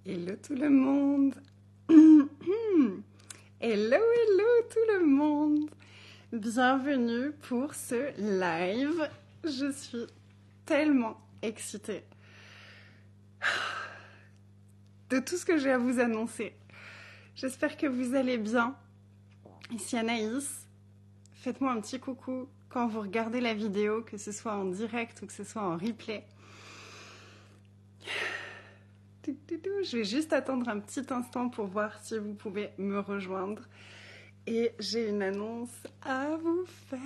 Hello tout le monde. Hello, hello tout le monde. Bienvenue pour ce live. Je suis tellement excitée de tout ce que j'ai à vous annoncer. J'espère que vous allez bien. Ici Anaïs. Faites-moi un petit coucou quand vous regardez la vidéo, que ce soit en direct ou que ce soit en replay. Je vais juste attendre un petit instant pour voir si vous pouvez me rejoindre. Et j'ai une annonce à vous faire.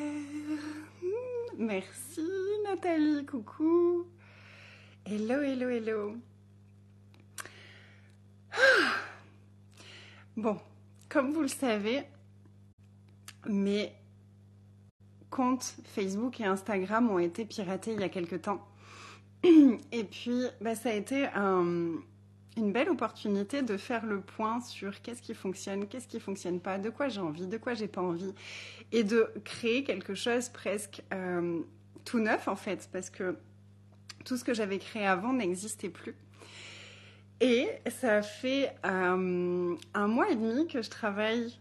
Merci Nathalie, coucou. Hello, hello, hello. Bon, comme vous le savez, mes comptes Facebook et Instagram ont été piratés il y a quelque temps. Et puis, ça a été une belle opportunité de faire le point sur qu'est-ce qui fonctionne pas, de quoi j'ai envie, de quoi j'ai pas envie, et de créer quelque chose presque tout neuf en fait, parce que tout ce que j'avais créé avant n'existait plus. Et ça fait 1 mois et demi que je travaille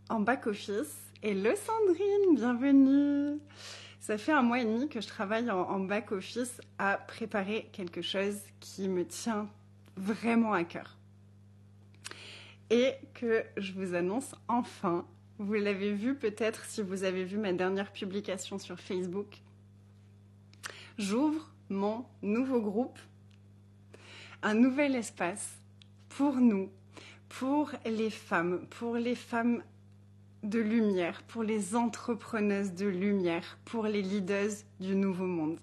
en back-office. Hello Sandrine, bienvenue. Ça fait 1 mois et demi que je travaille en back-office à préparer quelque chose qui me tient vraiment à cœur. Et que je vous annonce enfin, vous l'avez vu peut-être si vous avez vu ma dernière publication sur Facebook, j'ouvre mon nouveau groupe, un nouvel espace pour nous, pour les femmes de lumière, pour les entrepreneuses de lumière, pour les leaders du nouveau monde.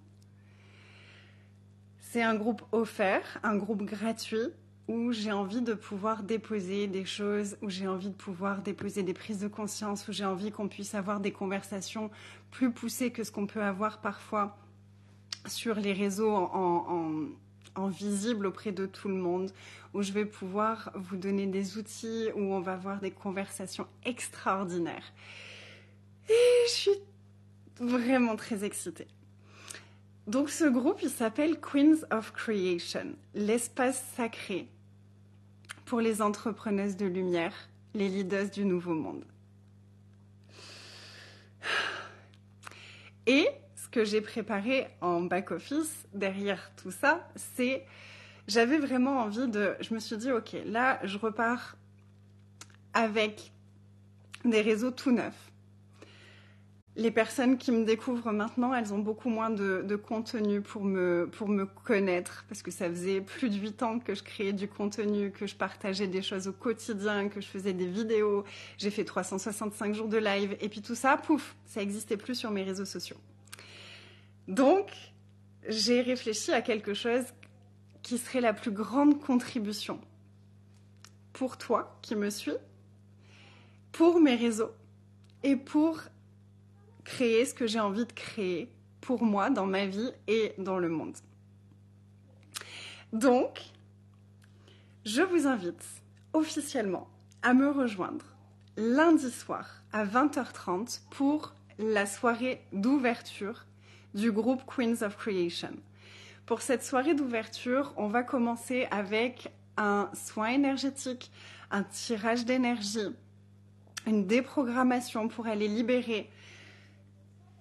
C'est un groupe offert, un groupe gratuit, où j'ai envie de pouvoir déposer des choses, où j'ai envie de pouvoir déposer des prises de conscience, où j'ai envie qu'on puisse avoir des conversations plus poussées que ce qu'on peut avoir parfois sur les réseaux en visible auprès de tout le monde, où je vais pouvoir vous donner des outils, où on va avoir des conversations extraordinaires. Et je suis vraiment très excitée. Donc ce groupe, il s'appelle Queens of Creation, l'espace sacré pour les entrepreneuses de lumière, les leaders du nouveau monde. Et ce que j'ai préparé en back-office, derrière tout ça, c'est... J'avais vraiment envie de... Je me suis dit, ok, là, je repars avec des réseaux tout neufs. Les personnes qui me découvrent maintenant, elles ont beaucoup moins de contenu pour me connaître, parce que ça faisait plus de 8 ans que je créais du contenu, que je partageais des choses au quotidien, que je faisais des vidéos. J'ai fait 365 jours de live, et puis tout ça, pouf, ça n'existait plus sur mes réseaux sociaux. Donc, j'ai réfléchi à quelque chose qui serait la plus grande contribution pour toi qui me suis, pour mes réseaux et pour créer ce que j'ai envie de créer pour moi dans ma vie et dans le monde. Donc, je vous invite officiellement à me rejoindre lundi soir à 20h30 pour la soirée d'ouverture du groupe Queens of Creation. Pour cette soirée d'ouverture, on va commencer avec un soin énergétique, un tirage d'énergie, une déprogrammation pour aller libérer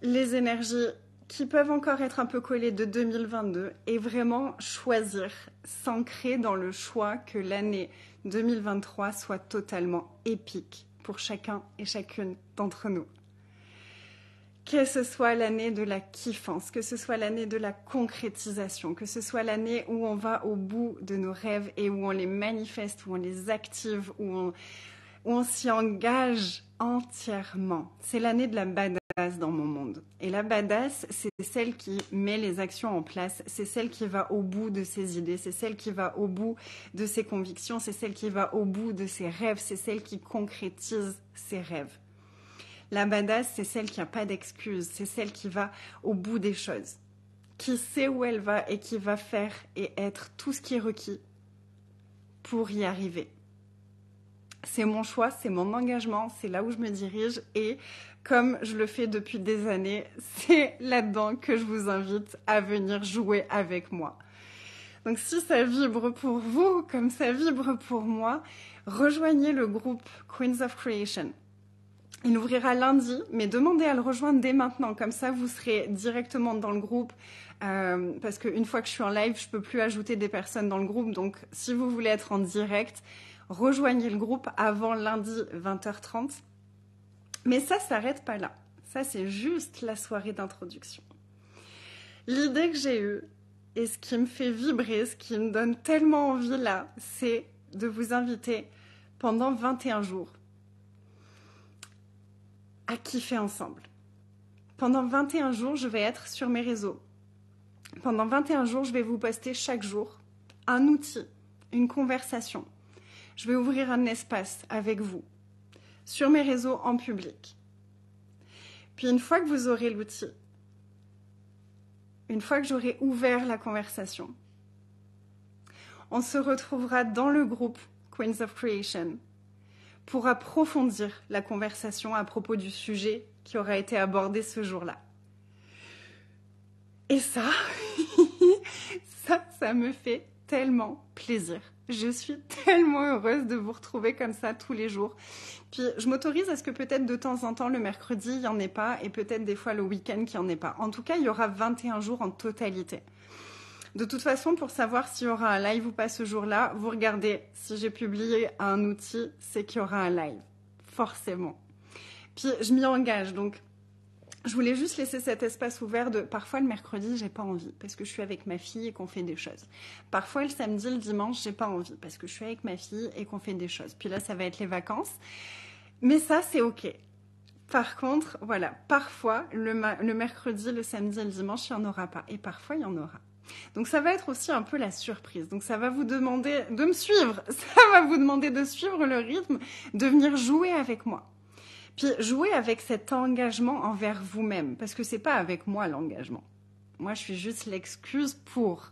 les énergies qui peuvent encore être un peu collées de 2022 et vraiment choisir, s'ancrer dans le choix que l'année 2023 soit totalement épique pour chacun et chacune d'entre nous. Que ce soit l'année de la kiffance, que ce soit l'année de la concrétisation, que ce soit l'année où on va au bout de nos rêves et où on les manifeste, où on les active, où on s'y engage entièrement. C'est l'année de la badass dans mon monde. Et la badass, c'est celle qui met les actions en place, c'est celle qui va au bout de ses idées, c'est celle qui va au bout de ses convictions, c'est celle qui va au bout de ses rêves, c'est celle qui concrétise ses rêves. La badass, c'est celle qui n'a pas d'excuses, c'est celle qui va au bout des choses, qui sait où elle va et qui va faire et être tout ce qui est requis pour y arriver. C'est mon choix, c'est mon engagement, c'est là où je me dirige et comme je le fais depuis des années, c'est là-dedans que je vous invite à venir jouer avec moi. Donc si ça vibre pour vous comme ça vibre pour moi, rejoignez le groupe Queens of Creation. Il ouvrira lundi, mais demandez à le rejoindre dès maintenant. Comme ça, vous serez directement dans le groupe. Parce qu'une fois que je suis en live, je ne peux plus ajouter des personnes dans le groupe. Donc, si vous voulez être en direct, rejoignez le groupe avant lundi 20h30. Mais ça ne s'arrête pas là. Ça, c'est juste la soirée d'introduction. L'idée que j'ai eue, et ce qui me fait vibrer, ce qui me donne tellement envie là, c'est de vous inviter pendant 21 jours à kiffer ensemble. Pendant 21 jours, je vais être sur mes réseaux. Pendant 21 jours, je vais vous poster chaque jour un outil, une conversation. Je vais ouvrir un espace avec vous, sur mes réseaux en public. Puis une fois que vous aurez l'outil, une fois que j'aurai ouvert la conversation, on se retrouvera dans le groupe Queens of Creation pour approfondir la conversation à propos du sujet qui aura été abordé ce jour-là. Et ça, ça me fait tellement plaisir. Je suis tellement heureuse de vous retrouver comme ça tous les jours. Puis je m'autorise à ce que peut-être de temps en temps, le mercredi, il n'y en ait pas, et peut-être des fois le week-end qu'il n'y en ait pas. En tout cas, il y aura 21 jours en totalité. De toute façon, pour savoir s'il y aura un live ou pas ce jour-là, vous regardez, si j'ai publié un outil, c'est qu'il y aura un live, forcément. Puis je m'y engage, donc je voulais juste laisser cet espace ouvert de... Parfois le mercredi, j'ai pas envie, parce que je suis avec ma fille et qu'on fait des choses. Parfois le samedi, le dimanche, j'ai pas envie, parce que je suis avec ma fille et qu'on fait des choses. Puis là, ça va être les vacances. Mais ça, c'est OK. Par contre, voilà, parfois, le mercredi, le samedi et le dimanche, il n'y en aura pas. Et parfois, il y en aura. Donc ça va être aussi un peu la surprise. Donc ça va vous demander de me suivre. Ça va vous demander de suivre le rythme, de venir jouer avec moi. Puis jouer avec cet engagement envers vous-même. Parce que c'est pas avec moi l'engagement. Moi, je suis juste l'excuse pour.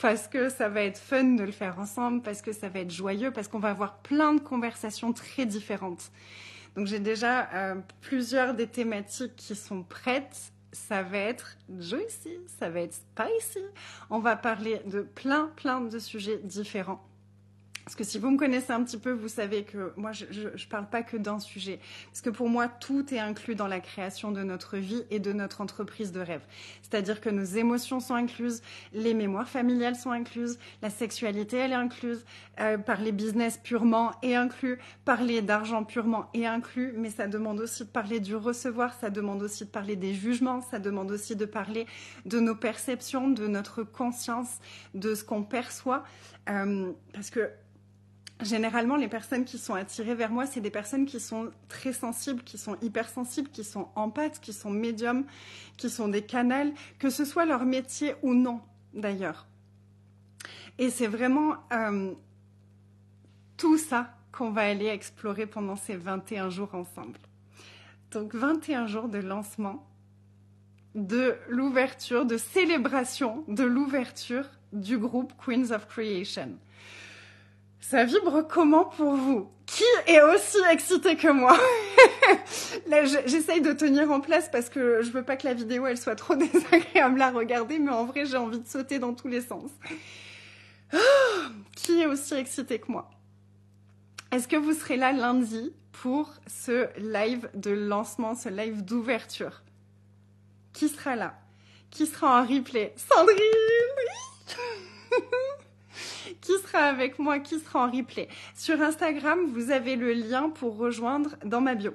Parce que ça va être fun de le faire ensemble, parce que ça va être joyeux, parce qu'on va avoir plein de conversations très différentes. Donc j'ai déjà plusieurs des thématiques qui sont prêtes. Ça va être juicy, ça va être spicy. On va parler de plein de sujets différents. Parce que si vous me connaissez un petit peu, vous savez que moi, je ne parle pas que d'un sujet. Parce que pour moi, tout est inclus dans la création de notre vie et de notre entreprise de rêve. C'est-à-dire que nos émotions sont incluses, les mémoires familiales sont incluses, la sexualité, elle est incluse, parler business purement est inclus, parler d'argent purement est inclus, mais ça demande aussi de parler du recevoir, ça demande aussi de parler des jugements, ça demande aussi de parler de nos perceptions, de notre conscience, de ce qu'on perçoit. Parce que généralement, les personnes qui sont attirées vers moi, c'est des personnes qui sont très sensibles, qui sont hypersensibles, qui sont empathes, qui sont médiums, qui sont des canals, que ce soit leur métier ou non, d'ailleurs. Et c'est vraiment tout ça qu'on va aller explorer pendant ces 21 jours ensemble. Donc, 21 jours de lancement, de l'ouverture, de célébration de l'ouverture du groupe Queens of Creation. Ça vibre comment pour vous? Qui est aussi excité que moi? Là, j'essaye de tenir en place parce que je veux pas que la vidéo elle soit trop désagréable à regarder, mais en vrai j'ai envie de sauter dans tous les sens. Qui est aussi excité que moi? Est-ce que vous serez là lundi pour ce live de lancement, ce live d'ouverture? Qui sera là? Qui sera en replay? Sandrine! Qui sera avec moi? Qui sera en replay? Sur Instagram, vous avez le lien pour rejoindre dans ma bio.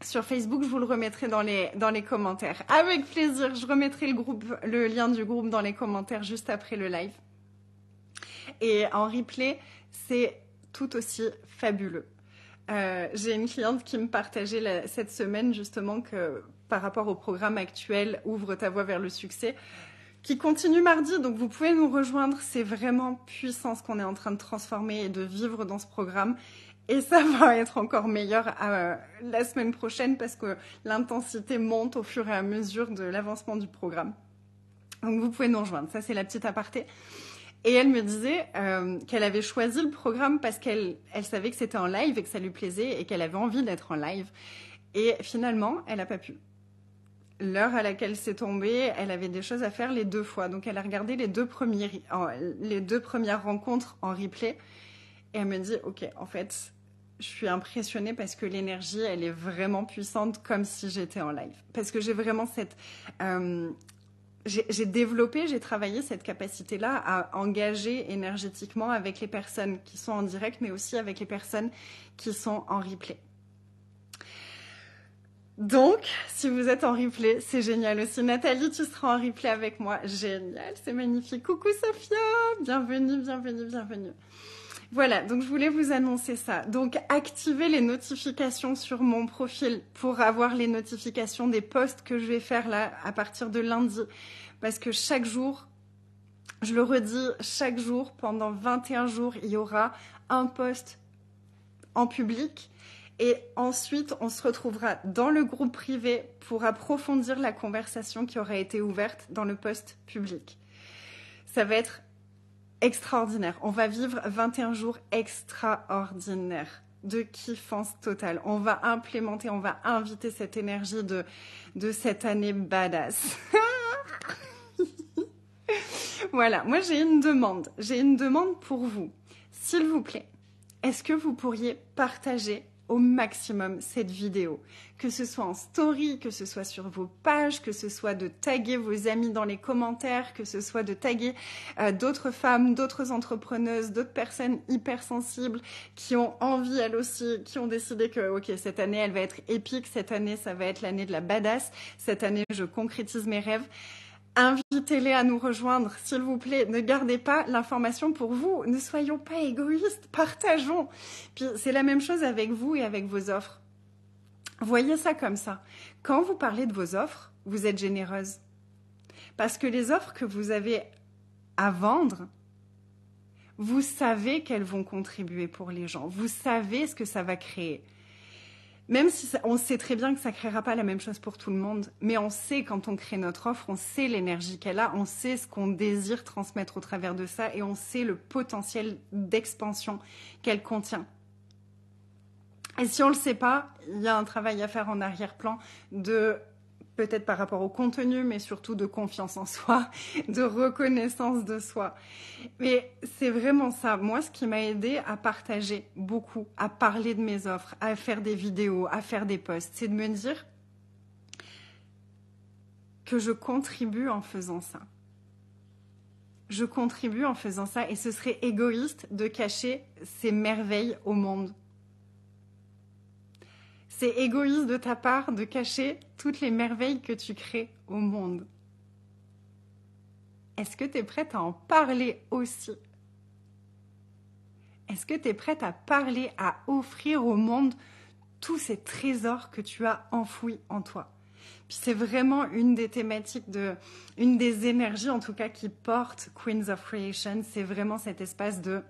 Sur Facebook, je vous le remettrai dans les commentaires. Avec plaisir, je remettrai le lien du groupe dans les commentaires juste après le live. Et en replay, c'est tout aussi fabuleux. J'ai une cliente qui me partageait cette semaine justement que par rapport au programme actuel Ouvre ta voie vers le succès, qui continue mardi, donc vous pouvez nous rejoindre. C'est vraiment puissant ce qu'on est en train de transformer et de vivre dans ce programme. Et ça va être encore meilleur la semaine prochaine parce que l'intensité monte au fur et à mesure de l'avancement du programme. Donc vous pouvez nous rejoindre, ça c'est la petite aparté. Et elle me disait qu'elle avait choisi le programme parce qu'elle savait que c'était en live et que ça lui plaisait et qu'elle avait envie d'être en live. Et finalement, elle n'a pas pu. l'heure à laquelle c'est tombé, elle avait des choses à faire les 2 fois. Donc elle a regardé les deux premières rencontres en replay. Et elle me dit, ok, en fait, je suis impressionnée parce que l'énergie, elle est vraiment puissante, comme si j'étais en live. Parce que j'ai vraiment cette... j'ai travaillé cette capacité-là à engager énergétiquement avec les personnes qui sont en direct, mais aussi avec les personnes qui sont en replay. Donc, si vous êtes en replay, c'est génial aussi. Nathalie, tu seras en replay avec moi. Génial, c'est magnifique. Coucou Sophia, bienvenue, bienvenue, bienvenue. Voilà, donc je voulais vous annoncer ça. Donc, activez les notifications sur mon profil pour avoir les notifications des posts que je vais faire là à partir de lundi. Parce que chaque jour, je le redis, chaque jour, pendant 21 jours, il y aura un post en public. Et ensuite, on se retrouvera dans le groupe privé pour approfondir la conversation qui aura été ouverte dans le post public. Ça va être extraordinaire. On va vivre 21 jours extraordinaires de kiffance totale. On va implémenter, on va inviter cette énergie de cette année badass. Voilà, moi j'ai une demande. J'ai une demande pour vous. S'il vous plaît, est-ce que vous pourriez partager au maximum cette vidéo, que ce soit en story, que ce soit sur vos pages, que ce soit de taguer vos amis dans les commentaires, que ce soit de taguer d'autres femmes, d'autres entrepreneuses, d'autres personnes hypersensibles qui ont envie elles aussi, qui ont décidé que ok, cette année elle va être épique, cette année ça va être l'année de la badass, cette année je concrétise mes rêves. Invitez-les à nous rejoindre, s'il vous plaît. Ne gardez pas l'information pour vous. Ne soyons pas égoïstes. Partageons. Puis c'est la même chose avec vous et avec vos offres. Voyez ça comme ça. Quand vous parlez de vos offres, vous êtes généreuse. Parce que les offres que vous avez à vendre, vous savez qu'elles vont contribuer pour les gens. Vous savez ce que ça va créer. Même si on sait très bien que ça ne créera pas la même chose pour tout le monde, mais on sait quand on crée notre offre, on sait l'énergie qu'elle a, on sait ce qu'on désire transmettre au travers de ça et on sait le potentiel d'expansion qu'elle contient. Et si on ne le sait pas, il y a un travail à faire en arrière-plan de peut-être par rapport au contenu, mais surtout de confiance en soi, de reconnaissance de soi. Mais c'est vraiment ça. Moi, ce qui m'a aidé à partager beaucoup, à parler de mes offres, à faire des vidéos, à faire des posts, c'est de me dire que je contribue en faisant ça. Je contribue en faisant ça et ce serait égoïste de cacher ces merveilles au monde. C'est égoïste de ta part de cacher toutes les merveilles que tu crées au monde. Est-ce que tu es prête à en parler aussi? Est-ce que tu es prête à parler, à offrir au monde tous ces trésors que tu as enfouis en toi? Puis c'est vraiment une des thématiques, une des énergies en tout cas qui porte Queens of Creation. C'est vraiment cet espace de...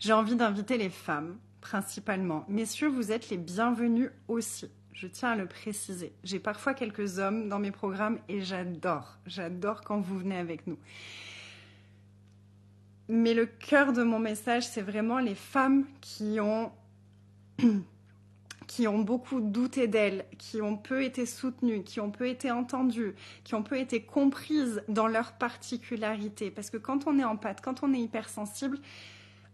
J'ai envie d'inviter les femmes principalement. Messieurs, vous êtes les bienvenus aussi. Je tiens à le préciser. J'ai parfois quelques hommes dans mes programmes et j'adore quand vous venez avec nous. Mais le cœur de mon message, c'est vraiment les femmes qui ont beaucoup douté d'elles, qui ont peu été soutenues, qui ont peu été entendues, qui ont peu été comprises dans leurs particularités. Parce que quand on est empathe, quand on est hypersensible,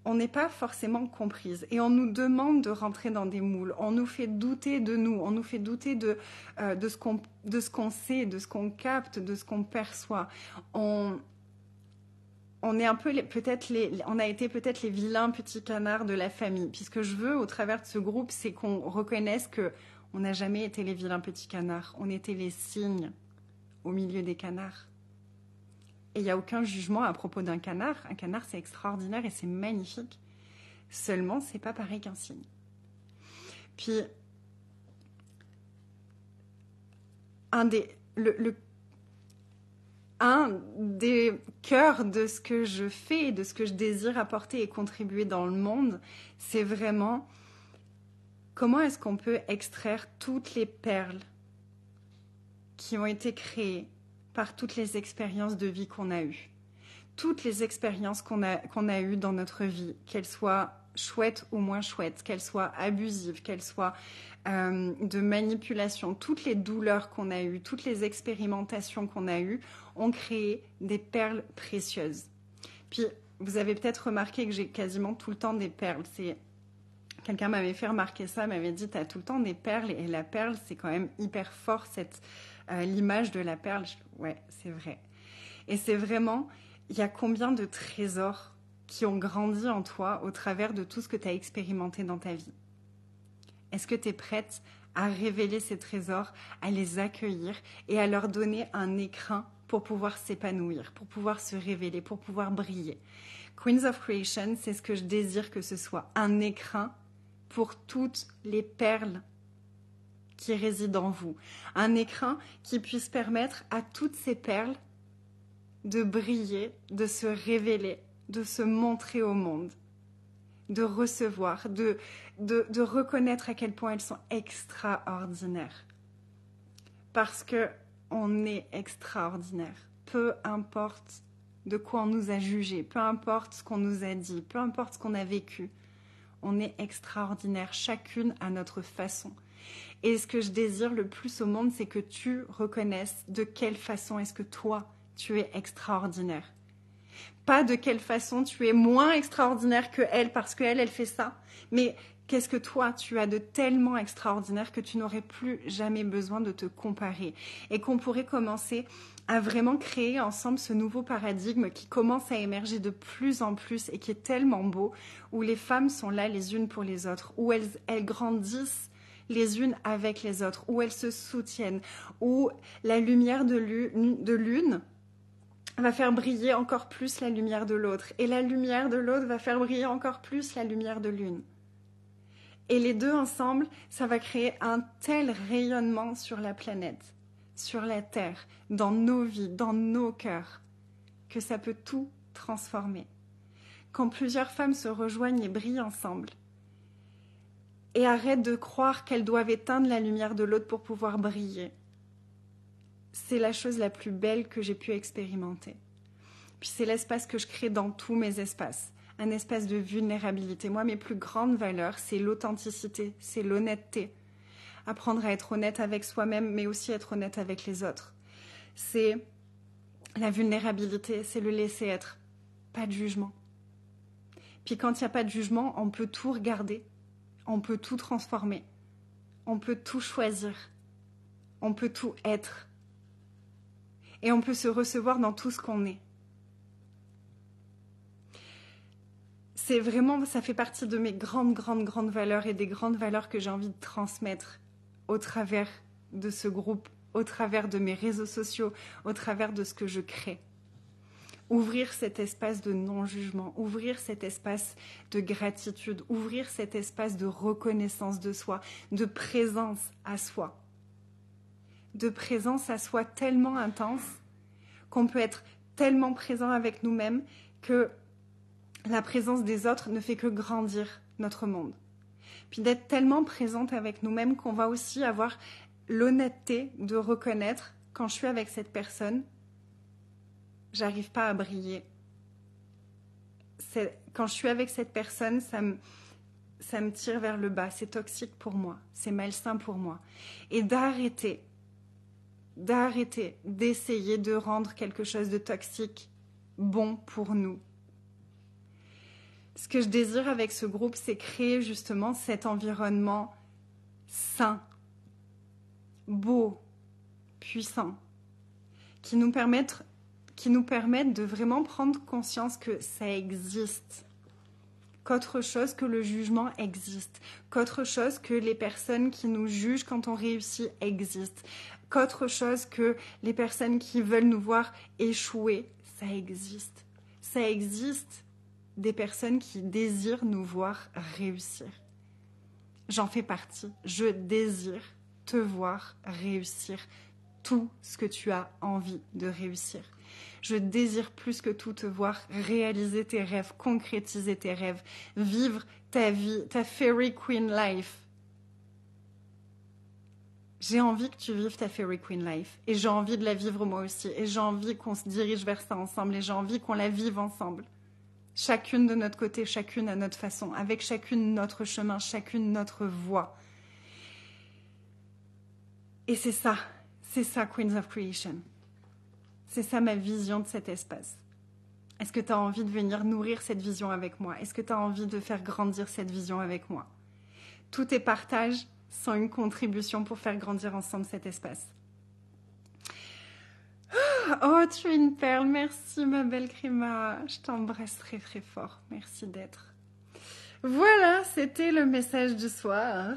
on n'est pas forcément comprise et on nous demande de rentrer dans des moules. On nous fait douter de nous, on nous fait douter de ce qu'on sait, de ce qu'on capte, de ce qu'on perçoit. On est un peu on a été peut-être les vilains petits canards de la famille. Puis ce que je veux au travers de ce groupe, c'est qu'on reconnaisse que on n'a jamais été les vilains petits canards. On était les cygnes au milieu des canards. Et il n'y a aucun jugement à propos d'un canard. Un canard, c'est extraordinaire et c'est magnifique. Seulement, c'est pas pareil qu'un cygne. Puis, un des cœurs de ce que je fais, de ce que je désire apporter et contribuer dans le monde, c'est vraiment comment est-ce qu'on peut extraire toutes les perles qui ont été créées par toutes les expériences de vie qu'on a eues. Toutes les expériences qu'on a eues dans notre vie, qu'elles soient chouettes ou moins chouettes, qu'elles soient abusives, qu'elles soient de manipulation, toutes les douleurs qu'on a eues, toutes les expérimentations qu'on a eues ont créé des perles précieuses. Puis, vous avez peut-être remarqué que j'ai quasiment tout le temps des perles. Quelqu'un m'avait fait remarquer ça, m'avait dit, t'as tout le temps des perles, et la perle, c'est quand même hyper fort, l'image de la perle. Ouais, c'est vrai. Et c'est vraiment, il y a combien de trésors qui ont grandi en toi au travers de tout ce que tu as expérimenté dans ta vie? Est-ce que tu es prête à révéler ces trésors, à les accueillir et à leur donner un écrin pour pouvoir s'épanouir, pour pouvoir se révéler, pour pouvoir briller? Queens of Creation, c'est ce que je désire que ce soit, un écrin pour toutes les perles qui résident en vous. Un écrin qui puisse permettre à toutes ces perles de briller, de se révéler, de se montrer au monde, de recevoir, de reconnaître à quel point elles sont extraordinaires. Parce que on est extraordinaire. Peu importe de quoi on nous a jugé, peu importe ce qu'on nous a dit, peu importe ce qu'on a vécu, on est extraordinaire, chacune à notre façon. Et ce que je désire le plus au monde, c'est que tu reconnaisses de quelle façon est-ce que toi, tu es extraordinaire. Pas de quelle façon tu es moins extraordinaire que elle parce qu'elle, elle fait ça. Mais qu'est-ce que toi, tu as de tellement extraordinaire que tu n'aurais plus jamais besoin de te comparer. Et qu'on pourrait commencer à vraiment créer ensemble ce nouveau paradigme qui commence à émerger de plus en plus et qui est tellement beau, où les femmes sont là les unes pour les autres, où elles grandissent les unes avec les autres, où elles se soutiennent, où la lumière de l'une va faire briller encore plus la lumière de l'autre. Et la lumière de l'autre va faire briller encore plus la lumière de l'une. Et les deux ensemble, ça va créer un tel rayonnement sur la planète, sur la Terre, dans nos vies, dans nos cœurs, que ça peut tout transformer. Quand plusieurs femmes se rejoignent et brillent ensemble, et arrêtent de croire qu'elles doivent éteindre la lumière de l'autre pour pouvoir briller, c'est la chose la plus belle que j'ai pu expérimenter. Puis c'est l'espace que je crée dans tous mes espaces, un espace de vulnérabilité. Moi, mes plus grandes valeurs, c'est l'authenticité, c'est l'honnêteté. Apprendre à être honnête avec soi-même, mais aussi être honnête avec les autres. C'est la vulnérabilité, c'est le laisser être, pas de jugement. Puis quand il n'y a pas de jugement, on peut tout regarder, on peut tout transformer, on peut tout choisir, on peut tout être. Et on peut se recevoir dans tout ce qu'on est. C'est vraiment, ça fait partie de mes grandes valeurs et des grandes valeurs que j'ai envie de transmettre au travers de ce groupe, au travers de mes réseaux sociaux, au travers de ce que je crée. Ouvrir cet espace de non-jugement, ouvrir cet espace de gratitude, ouvrir cet espace de reconnaissance de soi, de présence à soi. De présence à soi tellement intense qu'on peut être tellement présent avec nous-mêmes que la présence des autres ne fait que grandir notre monde. Puis d'être tellement présente avec nous-mêmes qu'on va aussi avoir l'honnêteté de reconnaître quand je suis avec cette personne, j'arrive pas à briller. Quand je suis avec cette personne, ça me tire vers le bas, c'est toxique pour moi, c'est malsain pour moi. Et d'arrêter d'essayer de rendre quelque chose de toxique bon pour nous. Ce que je désire avec ce groupe, c'est créer justement cet environnement sain, beau, puissant, qui nous permettent de vraiment prendre conscience que ça existe, qu'autre chose que le jugement existe, qu'autre chose que les personnes qui nous jugent quand on réussit existent, qu'autre chose que les personnes qui veulent nous voir échouer, ça existe. Ça existe des personnes qui désirent nous voir réussir. J'en fais partie. Je désire te voir réussir tout ce que tu as envie de réussir. Je désire plus que tout te voir réaliser tes rêves, concrétiser tes rêves, vivre ta vie, ta fairy queen life. J'ai envie que tu vives ta fairy queen life et j'ai envie de la vivre moi aussi et j'ai envie qu'on se dirige vers ça ensemble et j'ai envie qu'on la vive ensemble. Chacune de notre côté, chacune à notre façon, avec chacune notre chemin, chacune notre voie. Et c'est ça Queens of Creation. C'est ça ma vision de cet espace. Est-ce que tu as envie de venir nourrir cette vision avec moi? Est-ce que tu as envie de faire grandir cette vision avec moi? Tous tes partages sont une contribution pour faire grandir ensemble cet espace. Oh, tu es une perle. Merci ma belle Krima. Je t'embrasse très très fort. Merci d'être. Voilà, c'était le message du soir.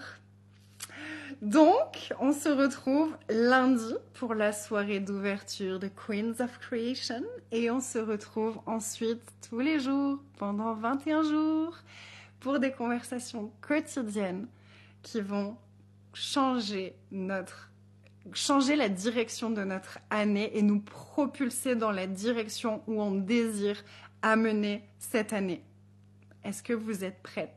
Donc, on se retrouve lundi pour la soirée d'ouverture de Queens of Creation et on se retrouve ensuite tous les jours pendant 21 jours pour des conversations quotidiennes qui vont changer la direction de notre année et nous propulser dans la direction où on désire amener cette année. Est-ce que vous êtes prêtes?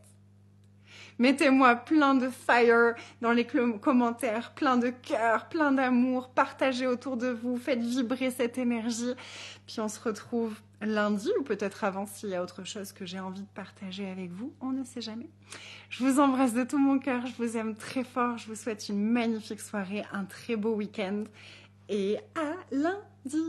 Mettez-moi plein de fire dans les commentaires, plein de cœur, plein d'amour, partagez autour de vous, faites vibrer cette énergie. Puis on se retrouve lundi ou peut-être avant s'il y a autre chose que j'ai envie de partager avec vous, on ne sait jamais. Je vous embrasse de tout mon cœur, je vous aime très fort, je vous souhaite une magnifique soirée, un très beau week-end et à lundi.